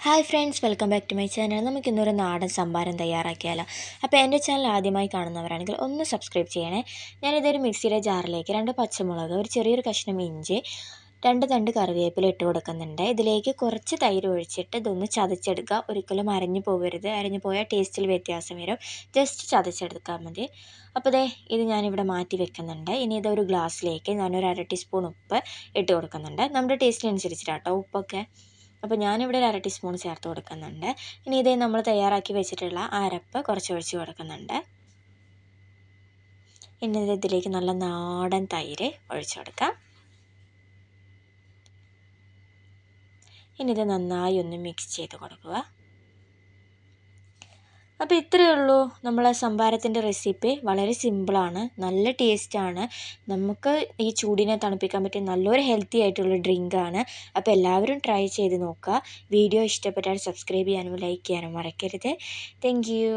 Hi friends, welcome back to my channel. നമുക്കിന്നൊരു നാടൻ സംഭാരം തയ്യാറാക്കിയാലോ. അപ്പോൾ എൻ്റെ ചാനൽ ആദ്യമായി കാണുന്നവരാണെങ്കിൽ ഒന്ന് സബ്സ്ക്രൈബ് ചെയ്യണേ. ഞാനിതൊരു മിക്സിയുടെ ജാറിലേക്ക് 2 പച്ചമുളക്, ഒരു ചെറിയൊരു കഷ്ണം ഇഞ്ചി, 2 തണ്ട് കറിവേപ്പില ഇട്ട് കൊടുക്കുന്നുണ്ട്. ഇതിലേക്ക് കുറച്ച് തൈര് ഒഴിച്ചിട്ട് ഇതൊന്ന് ചതച്ചെടുക്കുക. ഒരിക്കലും അരഞ്ഞു പോകരുത്, അരഞ്ഞു പോയാൽ ടേസ്റ്റിൽ വ്യത്യാസം വരും. ജസ്റ്റ് ചതച്ചെടുത്താൽ മതി. അപ്പോൾ ഇത് ഞാനിവിടെ മാറ്റി വെക്കുന്നുണ്ട്. ഇനി ഇതൊരു ഗ്ലാസ്സിലേക്ക് ഞാനൊരു 1/2 ടീസ്പൂൺ ഉപ്പ് ഇട്ട് കൊടുക്കുന്നുണ്ട്. നമ്മുടെ ടേസ്റ്റിനനുസരിച്ചിട്ടാട്ടോ ഉപ്പൊക്കെ. അപ്പോൾ ഞാനിവിടെ ഒരു 1/2 ടീസ്പൂൺ ചേർത്ത് കൊടുക്കുന്നുണ്ട്. ഇനി നമ്മൾ തയ്യാറാക്കി വെച്ചിട്ടുള്ള അരപ്പ് കുറച്ച് ഒഴിച്ച് കൊടുക്കുന്നുണ്ട്. ഇനി ഇതിലേക്ക് നല്ല നാടൻ തൈര് ഒഴിച്ച് കൊടുക്കാം. ഇനി ഇത് നന്നായി ഒന്ന് മിക്സ് ചെയ്ത് കൊടുക്കുക. അപ്പോൾ ഇത്രയേ ഉള്ളൂ നമ്മളെ സംഭാരത്തിൻ്റെ റെസിപ്പി. വളരെ സിമ്പിളാണ്, നല്ല ടേസ്റ്റാണ്. നമുക്ക് ഈ ചൂടിനെ തണുപ്പിക്കാൻ പറ്റിയ നല്ലൊരു ഹെൽത്തി ആയിട്ടുള്ള ഡ്രിങ്കാണ്. അപ്പോൾ എല്ലാവരും ട്രൈ ചെയ്ത് നോക്കുക. വീഡിയോ ഇഷ്ടപ്പെട്ടാൽ സബ്സ്ക്രൈബ് ചെയ്യാനും ലൈക്ക് ചെയ്യാനും മറക്കരുത്. Thank you.